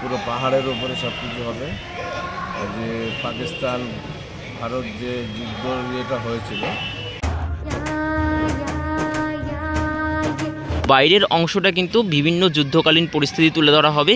পুরো পাহাড়ের উপরে সব কিছু হবে। যে পাকিস্তান ভারত যে যুদ্ধ ইয়েটা হয়েছিল, বাইরের অংশটা কিন্তু বিভিন্ন যুদ্ধকালীন পরিস্থিতি তুলে ধরা হবে।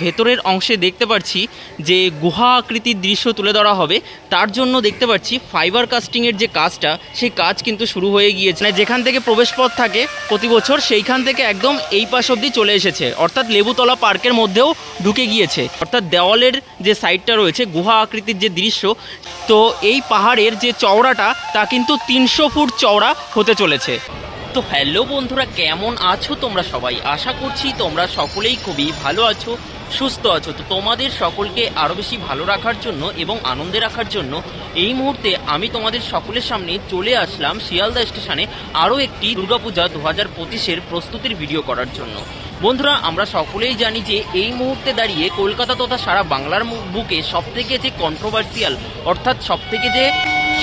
ভেতরের অংশে দেখতে পাচ্ছি যে গুহা আকৃতির দৃশ্য তুলে ধরা হবে, তার জন্য দেখতে পাচ্ছি ফাইবার কাস্টিংয়ের যে কাজটা, সেই কাজ কিন্তু শুরু হয়ে গিয়েছে। যেখান থেকে প্রবেশপথ থাকে প্রতি বছর, সেইখান থেকে একদম এই পাশ অবধি চলে এসেছে, অর্থাৎ লেবুতলা পার্কের মধ্যেও ঢুকে গিয়েছে। অর্থাৎ দেওয়ালের যে সাইডটা রয়েছে গুহা আকৃতির যে দৃশ্য, তো এই পাহাড়ের যে চওড়াটা তা কিন্তু 300 ফুট চওড়া হতে চলেছে। তো হ্যালো বন্ধুরা, কেমন আছো তোমরা সবাই? আশা করছি তোমরা সকলেই খুবই ভালো আছো, সুস্থ আছো। তো তোমাদের সকলকে আরও বেশি ভালো রাখার জন্য এবং আনন্দে রাখার জন্য এই মুহূর্তে আমি তোমাদের সকলের সামনে চলে আসলাম শিয়ালদা স্টেশনে আরও একটি দুর্গাপূজা 2025-এর প্রস্তুতির ভিডিও করার জন্য। বন্ধুরা, আমরা সকলেই জানি যে এই মুহূর্তে দাঁড়িয়ে কলকাতা তথা সারা বাংলার বুকে সবথেকে যে কন্ট্রোভার্সিয়াল, অর্থাৎ সবথেকে যে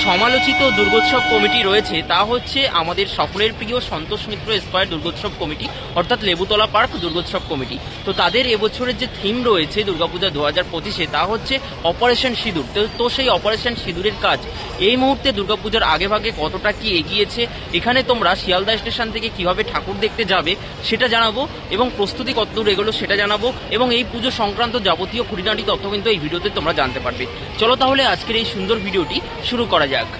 সমালোচিত দুর্গোৎসব কমিটি রয়েছে তা হচ্ছে আমাদের সকলের প্রিয় সন্তোষ মিত্র স্কয়ার দুর্গোৎসব কমিটি, অর্থাৎ লেবুতলা পার্ক দুর্গোৎসব কমিটি। তো তাদের এবছরের যে থিম রয়েছে দুর্গাপূজা 2025-এ তা হচ্ছে অপারেশন সিঁদুর। তো সেই অপারেশন সিঁদুরের কাজ এই মুহূর্তে দুর্গাপূজার আগে ভাগে কতটা কি এগিয়েছে, এখানে তোমরা শিয়ালদা স্টেশন থেকে কিভাবে ঠাকুর দেখতে যাবে সেটা জানাবো, এবং প্রস্তুতি কতদূর এগোলো সেটা জানাবো, এবং এই পুজো সংক্রান্ত যাবতীয় খুঁটিনাটি তথ্য কিন্তু এই ভিডিওতে তোমরা জানতে পারবে। চলো তাহলে আজকের এই সুন্দর ভিডিওটি শুরু করা যাক।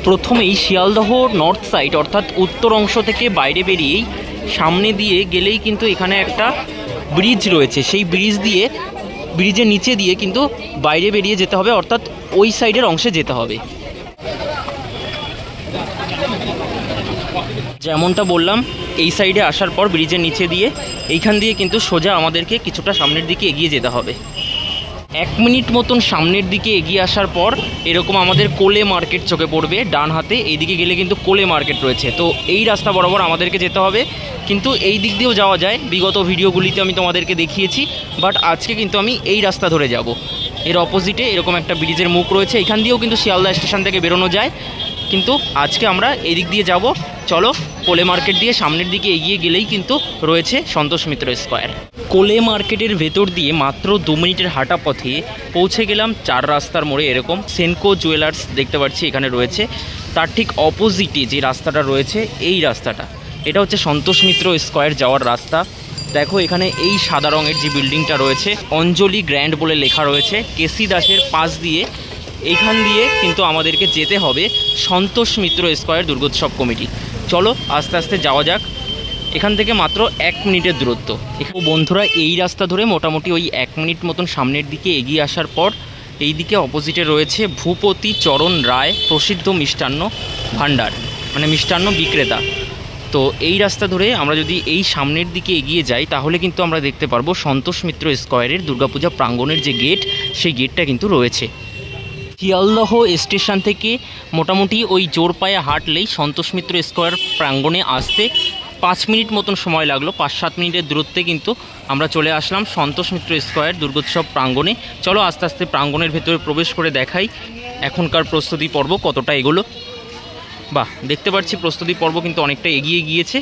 প্রথমেই শিয়ালদহ নর্থ সাইড অর্থাৎ উত্তর অংশ থেকে বাইরে বেরিয়েই সামনে দিয়ে গেলেই কিন্তু এখানে একটা ব্রিজ রয়েছে, সেই ব্রিজের নিচে দিয়ে কিন্তু বাইরে বেরিয়ে যেতে হবে, অর্থাৎ ওই সাইডের অংশে যেতে হবে। যেমনটা বললাম, এই সাইডে আসার পর ব্রিজের নিচে দিয়ে এইখান দিয়ে কিন্তু সোজা আমাদেরকে কিছুটা সামনের দিকে এগিয়ে যেতে হবে। 1 মিনিট মতন সামনের দিকে এগিয়ে আসার পর এরকম আমাদের কোলে মার্কেট চোখে পড়বে ডান হাতে। এইদিকে গেলে কিন্তু কোলে মার্কেট রয়েছে, তো এই রাস্তা বরাবর আমাদেরকে যেতে হবে। কিন্তু এই দিক দিয়েও যাওয়া যায়, বিগত ভিডিওগুলিতে আমি তোমাদেরকে দেখিয়েছি, বাট আজকে কিন্তু আমি এই রাস্তা ধরে যাব। এর অপোজিটে এরকম একটা ব্রিজের মুখ রয়েছে, এখান দিয়েও কিন্তু শিয়ালদা স্টেশন থেকে বেরোনো যায়, কিন্তু আজকে আমরা এই দিক দিয়ে যাব। চলো, কোলে মার্কেট দিয়ে সামনের দিকে এগিয়ে গেলেই কিন্তু রয়েছে সন্তোষ মিত্র স্কয়ার। কোলে মার্কেটের ভেতর দিয়ে মাত্র 2 মিনিটের হাঁটা পথে পৌঁছে গেলাম 4 রাস্তার মোড়ে। এরকম সেনকো জুয়েলার্স দেখতে পাচ্ছি এখানে রয়েছে, তার ঠিক অপোজিটে যে রাস্তাটা রয়েছে এই রাস্তাটা, এটা হচ্ছে সন্তোষ মিত্র স্কয়ার যাওয়ার রাস্তা। দেখো এখানে এই সাদা রঙের যে বিল্ডিংটা রয়েছে অঞ্জলি গ্র্যান্ড বলে লেখা রয়েছে, কেসি দাসের পাশ দিয়ে এইখান দিয়ে কিন্তু আমাদেরকে যেতে হবে সন্তোষ মিত্র স্কয়ার দুর্গোৎসব কমিটি। চলো আস্তে আস্তে যাওয়া যাক, এখান থেকে মাত্র 1 মিনিটের দূরত্ব। বন্ধুরা, এই রাস্তা ধরে মোটামুটি ওই 1 মিনিট মতন সামনের দিকে এগিয়ে আসার পর এই দিকে অপোজিটে রয়েছে ভূপতি চরণ রায় প্রসিদ্ধ মিষ্টান্ন ভাণ্ডার, মানে মিষ্টান্ন বিক্রেতা। তো এই রাস্তা ধরে আমরা যদি এই সামনের দিকে এগিয়ে যাই তাহলে কিন্তু আমরা দেখতে পারবো সন্তোষ মিত্র স্কয়ারের দুর্গাপূজা প্রাঙ্গণের যে গেট, সেই গেটটা কিন্তু রয়েছে। শিয়ালদহ স্টেশন থেকে মোটামুটি ওই জোর পায়ে হাঁটলেই সন্তোষ মিত্র স্কয়ার প্রাঙ্গণে আসতে 5 মিনিট মতন সময় লাগলো। 5-7 মিনিটের দূরত্বে কিন্তু আমরা চলে আসলাম সন্তোষ মিত্র স্কয়ার দুর্গোৎসব প্রাঙ্গণে। চলো আস্তে আস্তে প্রাঙ্গণের ভেতরে প্রবেশ করে দেখাই এখনকার প্রস্তুতি পর্ব কতটা এগোলো। বাহ, দেখতে পাচ্ছি প্রস্তুতি পর্ব কিন্তু অনেকটা এগিয়ে গিয়েছে।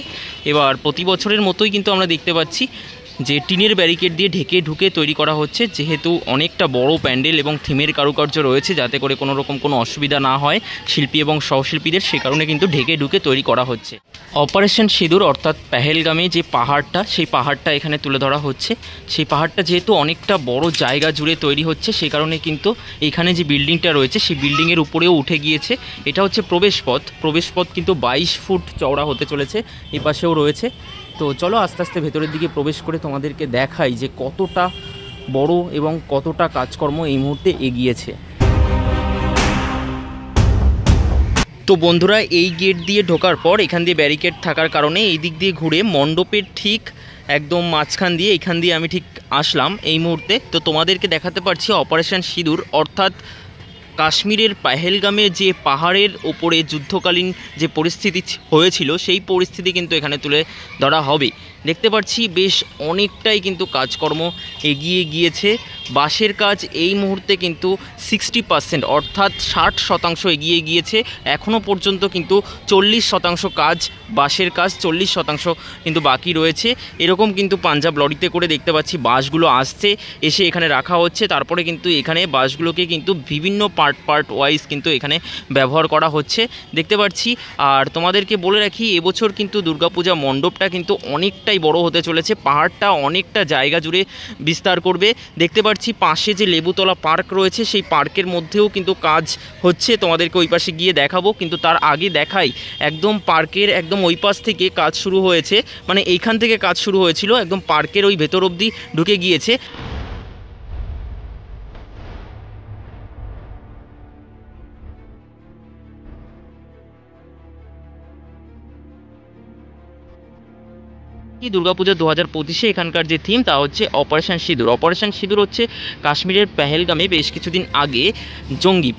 এবার প্রতি বছরের মতোই কিন্তু আমরা দেখতে পাচ্ছি যে টিনের ব্যারিকেড দিয়ে ঢেকে ঢুকে তৈরি করা হচ্ছে, যেহেতু অনেকটা বড় প্যান্ডেল এবং থিমের কারুকার্য রয়েছে, যাতে করে কোনো রকম কোনো অসুবিধা না হয় শিল্পী এবং সহশিল্পীদের, সে কারণে কিন্তু ঢেকে ঢুকে তৈরি করা হচ্ছে। অপারেশন সিঁদুর অর্থাৎ পেহেলগামে যে পাহাড়টা, সেই পাহাড়টা এখানে তুলে ধরা হচ্ছে। সেই পাহাড়টা যেহেতু অনেকটা বড় জায়গা জুড়ে তৈরি হচ্ছে, সেই কারণে কিন্তু এখানে যে বিল্ডিংটা রয়েছে সেই বিল্ডিংয়ের উপরেও উঠে গিয়েছে। এটা হচ্ছে প্রবেশপথ কিন্তু 22 ফুট চওড়া হতে চলেছে, এই পাশেও রয়েছে। তো চলো আস্তে আস্তে ভেতরের দিকে প্রবেশ করে তোমাদেরকে দেখাই যে কতটা বড় এবং কতটা কাজকর্ম এই মুহূর্তে এগিয়েছে। তো বন্ধুরা, এই গেট দিয়ে ঢোকার পর এখান দিয়ে ব্যারিকেড থাকার কারণে এই দিক দিয়ে ঘুরে মণ্ডপের ঠিক একদম মাঝখান দিয়ে এখান দিয়ে আমি ঠিক আসলাম এই মুহূর্তে। তো তোমাদেরকে দেখাতে পারছি অপারেশন সিঁদুর, অর্থাৎ কাশ্মীরের পেহেলগামে যে পাহাড়ের ওপরে যুদ্ধকালীন যে পরিস্থিতি হয়েছিল সেই পরিস্থিতি কিন্তু এখানে তুলে ধরা হবে। দেখতে পাচ্ছি বেশ অনেকটাই কিন্তু কাজকর্ম এগিয়ে গিয়েছে। বাঁশের কাজ এই মুহূর্তে কিন্তু 60% অর্থাৎ 60% এগিয়ে গিয়েছে। এখনও পর্যন্ত কিন্তু 40% কাজ, বাঁশের কাজ 40% কিন্তু বাকি রয়েছে। এরকম কিন্তু পাঞ্জাব লরিতে করে দেখতে পাচ্ছি বাঁশগুলো আসছে, এসে এখানে রাখা হচ্ছে। তারপরে কিন্তু এখানে বাঁশগুলোকে কিন্তু বিভিন্ন পার্ট ওয়াইজ কিন্তু এখানে ব্যবহার করা হচ্ছে দেখতে পাচ্ছি। আর তোমাদেরকে বলে রাখি, এবছর কিন্তু দুর্গাপূজা মণ্ডপটা কিন্তু অনেকটাই বড় হতে চলেছে। পাহাড়টা অনেকটা জায়গা জুড়ে বিস্তার করবে। দেখতে পাচ্ছি পাশে যে লেবুতলা পার্ক রয়েছে সেই পার্কের মধ্যেও কিন্তু কাজ হচ্ছে, তোমাদেরকে ওই পাশে গিয়ে দেখাবো। কিন্তু তার আগে দেখাই, একদম পার্কের একদম ওই পাশ থেকে কাজ শুরু হয়েছে, মানে এইখান থেকে কাজ শুরু হয়েছিল, একদম পার্কের ওই ভেতর অবধি ঢুকে গিয়েছে। দুর্গাপূজা 2025 এখানকার যে থিম তা হচ্ছে অপারেশন সিঁদুর। অপারেশন সিঁদুর হচ্ছে কাশ্মীরের পেহেলগামে বেশ কিছুদিন আগে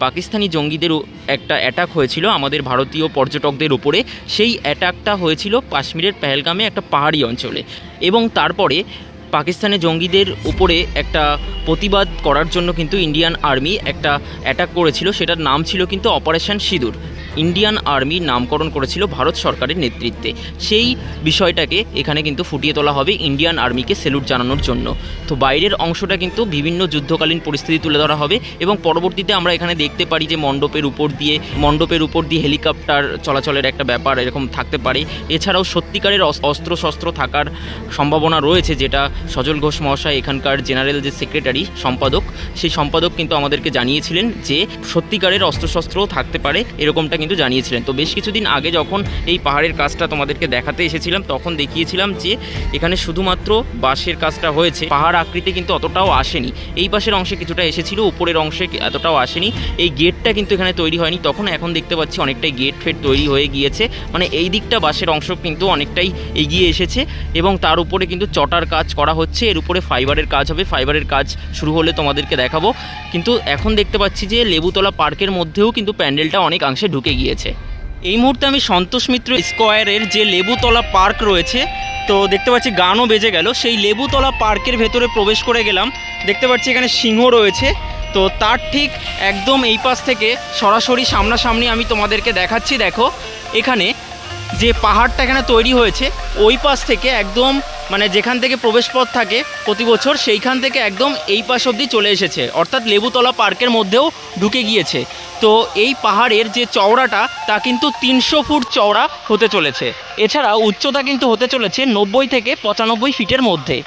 পাকিস্তানি জঙ্গিদের একটা অ্যাটাক হয়েছিল আমাদের ভারতীয় পর্যটকদের উপরে। সেই অ্যাটাকটা হয়েছিল কাশ্মীরের পেহেলগামে একটা পাহাড়ি অঞ্চলে, এবং তারপরে পাকিস্তানি জঙ্গিদের উপরে একটা প্রতিবাদ করার জন্য কিন্তু ইন্ডিয়ান আর্মি একটা অ্যাটাক করেছিল, সেটার নাম ছিল কিন্তু অপারেশন সিঁদুর। ইন্ডিয়ান আর্মি নামকরণ করেছিল ভারত সরকারের নেতৃত্বে। সেই বিষয়টাকে এখানে কিন্তু ফুটিয়ে তোলা হবে ইন্ডিয়ান আর্মিকে স্যালুট জানানোর জন্য। তো বাইরের অংশটা কিন্তু বিভিন্ন যুদ্ধকালীন পরিস্থিতি তুলে ধরা হবে, এবং পরবর্তীতে আমরা এখানে দেখতে পারি যে মণ্ডপের উপর দিয়ে হেলিকপ্টার চলাচলের একটা ব্যাপার এরকম থাকতে পারে। এছাড়াও সত্যিকারের অস্ত্রশস্ত্র থাকার সম্ভাবনা রয়েছে, যেটা সজল ঘোষ মহাশয় এখানকার জেনারেল যে সেক্রেটারি সম্পাদক, সেই সম্পাদক কিন্তু আমাদেরকে জানিয়েছিলেন যে সত্যিকারের অস্ত্রশস্ত্রও থাকতে পারে, এরকমটা কিন্তু জানিয়েছিলেন। তো বেশ কিছুদিন আগে যখন এই পাহাড়ের কাজটা তোমাদেরকে দেখাতে এসেছিলাম তখন দেখিয়েছিলাম যে এখানে শুধুমাত্র বাঁশের কাজটা হয়েছে, পাহাড় আকৃতি কিন্তু অতটাও আসেনি। এই পাশের অংশে কিছুটা এসেছিল, উপরের অংশে এতটাও আসেনি। এই গেটটা কিন্তু এখানে তৈরি হয়নি তখন, এখন দেখতে পাচ্ছি অনেকটাই গেট ফেট তৈরি হয়ে গিয়েছে, মানে এই দিকটা বাঁশের অংশ কিন্তু অনেকটাই এগিয়ে এসেছে, এবং তার উপরে কিন্তু চটার কাজ করা হচ্ছে। এর উপরে ফাইবারের কাজ হবে, ফাইবারের কাজ শুরু হলে তোমাদেরকে দেখাবো। কিন্তু এখন দেখতে পাচ্ছি যে লেবুতলা পার্কের মধ্যেও কিন্তু প্যান্ডেলটা অনেকাংশে ঢুকে গিয়েছে। এই মুহূর্তে আমি সন্তোষ মিত্র স্কোয়ারের যে লেবুতলা পার্ক রয়েছে, তো দেখতে পাচ্ছি গানও বেজে গেল, সেই লেবুতলা পার্কের ভেতরে প্রবেশ করে গেলাম। দেখতে পাচ্ছি এখানে সিংহ রয়েছে, তো তার ঠিক একদম এই পাশ থেকে সরাসরি সামনাসামনি আমি তোমাদেরকে দেখাচ্ছি। দেখো এখানে যে পাহাড়টা এখানে তৈরি হয়েছে, ওই পাশ থেকে একদম মানে যেখান থেকে প্রবেশপথ থাকে প্রতি বছর সেইখান থেকে একদম এই পাশ অবধি চলে এসেছে, অর্থাৎ লেবুতলা পার্কের মধ্যেও ঢুকে গিয়েছে। তো এই পাহাড়ের যে চওড়াটা তা কিন্তু 300 ফুট চওড়া হতে চলেছে। এছাড়া উচ্চতা কিন্তু হতে চলেছে 90 থেকে 95 ফিটের মধ্যে।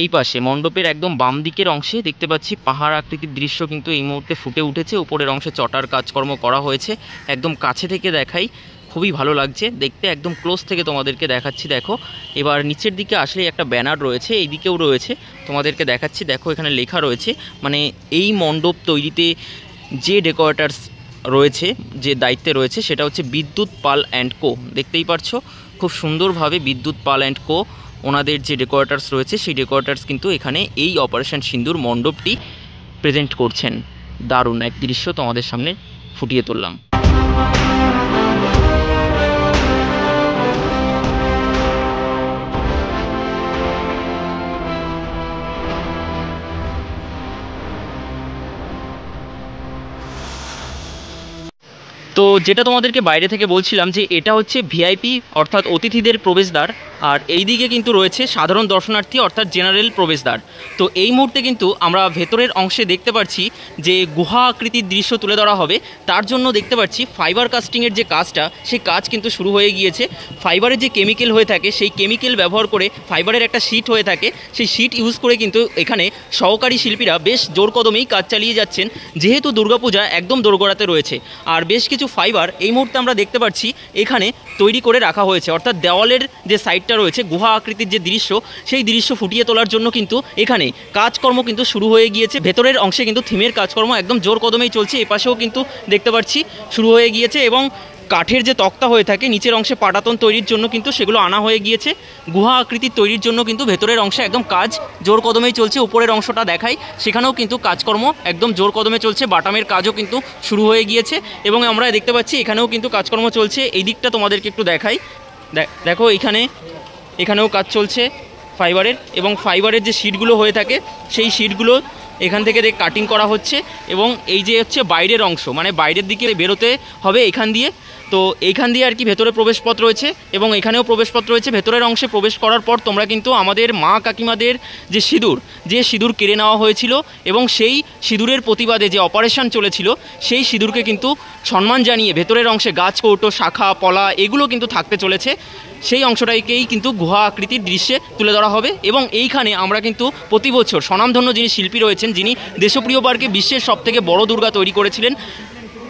এই পাশে মণ্ডপের একদম বাম দিকের অংশে দেখতে পাচ্ছি পাহাড় আকৃতির দৃশ্য কিন্তু এই মুহূর্তে ফুটে উঠেছে। উপরের অংশে চটার কাজকর্ম করা হয়েছে, একদম কাছে থেকে দেখাই, খুবই ভালো লাগছে দেখতে, একদম ক্লোজ থেকে তোমাদেরকে দেখাচ্ছি। দেখো এবার নিচের দিকে আসলে একটা ব্যানার রয়েছে, এই দিকেও রয়েছে, তোমাদেরকে দেখাচ্ছি। দেখো এখানে লেখা রয়েছে, মানে এই মণ্ডপ তৈরিতে যে ডেকোরেটার্স রয়েছে, যে দায়িত্বে রয়েছে, সেটা হচ্ছে বিদ্যুৎ পাল অ্যান্ড কো। দেখতেই পারছো খুব সুন্দরভাবে বিদ্যুৎ পাল অ্যান্ড কো ওনাদের যে ডেকোরেটার্স রয়েছে সেই ডেকোরেটার্স কিন্তু এখানে এই অপারেশন সিঁদুর মণ্ডপটি প্রেজেন্ট করছেন। দারুণ এক দৃশ্য তোমাদের সামনে ফুটিয়ে তুললাম। তো যেটা তোমাদেরকে বাইরে থেকে বলছিলাম যে এটা হচ্ছে ভিআইপি অর্থাৎ অতিথিদের প্রবেশদ্বার, আর এই দিকে কিন্তু রয়েছে সাধারণ দর্শনার্থী অর্থাৎ জেনারেল প্রবেশদ্বার। তো এই মুহূর্তে কিন্তু আমরা ভেতরের অংশে দেখতে পাচ্ছি যে গুহা আকৃতির দৃশ্য তুলে ধরা হবে, তার জন্য দেখতে পাচ্ছি ফাইবার কাস্টিংয়ের যে কাজটা সেই কাজ কিন্তু শুরু হয়ে গিয়েছে। ফাইবারের যে কেমিক্যাল হয়ে থাকে সেই কেমিক্যাল ব্যবহার করে ফাইবারের একটা শিট হয়ে থাকে, সেই শিট ইউজ করে কিন্তু এখানে সহকারী শিল্পীরা বেশ জোর কদমেই কাজ চালিয়ে যাচ্ছেন, যেহেতু দুর্গাপূজা একদম দোরগোড়াতে রয়েছে। আর বেশ কিছু ফাইবার এই মুহূর্তে আমরা দেখতে পাচ্ছি এখানে তৈরি করে রাখা হয়েছে, অর্থাৎ দেওয়ালের যে সাইডটা রয়েছে গুহা আকৃতির যে দৃশ্য সেই দৃশ্য ফুটিয়ে তোলার জন্য কিন্তু এখানে কাজকর্ম কিন্তু শুরু হয়ে গিয়েছে। ভেতরের অংশে কিন্তু থিমের কাজকর্ম একদম জোর কদমেই চলছে, এপাশেও কিন্তু দেখতে পাচ্ছি শুরু হয়ে গিয়েছে, এবং কাঠের যে তক্তা হয়ে থাকে নিচের অংশে পাটাতন তৈরির জন্য কিন্তু সেগুলো আনা হয়ে গিয়েছে। গুহা আকৃতির তৈরির জন্য কিন্তু ভেতরের অংশে একদম কাজ জোর কদমেই চলছে। উপরের অংশটা দেখাই, সেখানেও কিন্তু কাজকর্ম একদম জোর কদমে চলছে। বাটামের কাজও কিন্তু শুরু হয়ে গিয়েছে এবং আমরা দেখতে পাচ্ছি এখানেও কিন্তু কাজকর্ম চলছে। এই দিকটা তোমাদেরকে একটু দেখাই, দেখো এখানেও কাজ চলছে ফাইবারের, এবং ফাইবারের যে শিটগুলো হয়ে থাকে সেই শিটগুলো এখান থেকে কাটিং করা হচ্ছে। এবং এই যে হচ্ছে বাইরের অংশ, মানে বাইরের দিকে বেরোতে হবে এখান দিয়ে, তো এইখান দিয়ে আর কি ভেতরে প্রবেশপথ রয়েছে এবং এখানেও প্রবেশপথ রয়েছে। ভেতরের অংশে প্রবেশ করার পর তোমরা কিন্তু আমাদের মা কাকিমাদের যে সিঁদুর কেড়ে নেওয়া হয়েছিল এবং সেই সিঁদুরের প্রতিবাদে যে অপারেশন চলেছিল সেই সিঁদুরকে কিন্তু সম্মান জানিয়ে ভেতরের অংশে গাছ কৌটো শাখা পলা এগুলো কিন্তু থাকতে চলেছে। সেই অংশটাকেই কিন্তু গুহা আকৃতির দৃশ্যে তুলে ধরা হবে। এবং এইখানে আমরা কিন্তু প্রতি বছর স্বনামধন্য যিনি শিল্পী রয়েছেন, যিনি দেশপ্রিয় পার্কে বিশ্বের সবথেকে বড় দুর্গা তৈরি করেছিলেন,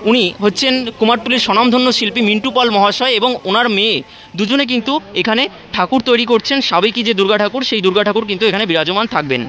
উনি হচ্ছেন কুমারটুলির স্বনামধন্য শিল্পী মিন্টু পাল মহাশয় এবং ওনার মেয়ে, দুজনে কিন্তু এখানে ঠাকুর তৈরি করছেন। সাবেকি যে দুর্গা ঠাকুর, সেই দুর্গা ঠাকুর কিন্তু এখানে বিরাজমান থাকবেন।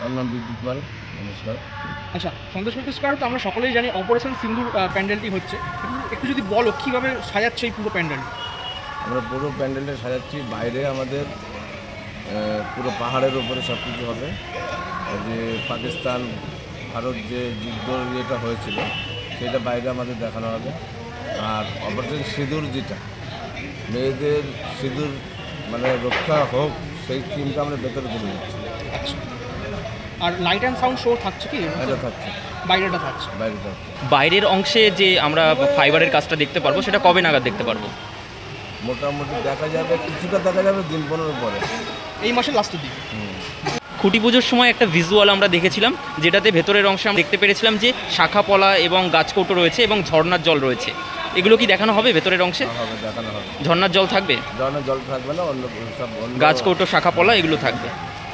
আমার নাম বিদ্যুৎ পাল, নমস্কার। আচ্ছা, সন্তোষ মিত্র তো আমরা সকলেই জানি অপারেশন সিন্দুর প্যান্ডেলটি হচ্ছে, একটু যদি বলো কীভাবে সাজাচ্ছে এই পুরো প্যান্ডেলটি? আমরা পুরো প্যান্ডেলটা সাজাচ্ছি। বাইরে আমাদের পুরো পাহাড়ের উপরে সব কিছু হবে। যে পাকিস্তান ভারত যে যুদ্ধ ইয়েটা হয়েছিল সেটা বাইরে আমাদের দেখানো হবে। আর অপারেশন সিঁদুর, যেটা মেয়েদের সিঁদুর মানে রক্ষা হোক, সেই থিমটা আমরা ভেতরে তুলে দিচ্ছি। আচ্ছা, আর লাইট অ্যান্ড সাউন্ড শো থাকছে কি? এটা থাকছে, বাইরেটা থাকছে। বাইরের অংশে যে আমরা ফাইবারের কাজটা দেখতে পারবো সেটা কবে নাগাদ দেখতে পারবো? মোটামুটি দেখা যাবে, কিছুটা দেখা যাবে দিন 15 পরে, এই মাসের লাস্টের দিকে। খুঁটি পুজোর সময় একটা ভিজুয়াল আমরা দেখেছিলাম, যেটাতে ভেতরের অংশে আমরা দেখতে পেরেছিলাম যে শাখা পলা এবং গাছকৌটো রয়েছে এবং ঝর্ণার জল রয়েছে। এগুলো কি দেখানো হবে ভেতরের অংশে? দেখানো হবে। ঝর্ণার জল থাকবে? ঝর্ণার জল থাকবে না, অন্য সব গাছকৌটো শাখা পলা এগুলো থাকবে।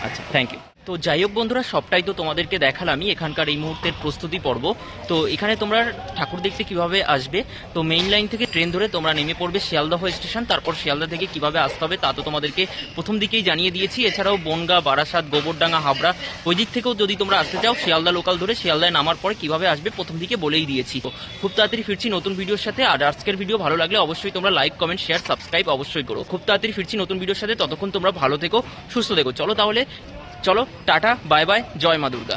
আচ্ছা, থ্যাংক ইউ। তো যাই হোক বন্ধুরা, সবটাই তো তোমাদেরকে দেখালামই এখানকার এই মুহূর্তের প্রস্তুতি পর্ব। তো এখানে তোমরা ঠাকুর দেখতে কিভাবে আসবে, তো মেইন লাইন থেকে ট্রেন ধরে তোমরা নেমে পড়বে শিয়ালদহ স্টেশন। তারপর শিয়ালদা থেকে কিভাবে আসতে হবে তা তো তোমাদেরকে প্রথম দিকেই জানিয়ে দিয়েছি। এছাড়াও বনগাঁ, বারাসাত, গোবরডাঙ্গা, হাবড়া ওই দিক থেকেও যদি তোমরা আসতে চাও শিয়ালদা লোকাল ধরে শিয়ালদায় নামার পরে কিভাবে আসবে প্রথম দিকে বলেই দিয়েছি। তো খুব তাড়াতাড়ি ফিরছি নতুন ভিডিওর সাথে। আর আজকের ভিডিও ভালো লাগলে অবশ্যই তোমরা লাইক, কমেন্ট, শেয়ার, সাবস্ক্রাইব অবশ্যই করো। খুব তাড়াতাড়ি ফিরছি নতুন ভিডিওর সাথে, ততক্ষণ তোমরা ভালো থেকো, সুস্থ থেকো। চলো টাটা, বাই বাই, জয় মা দুর্গা।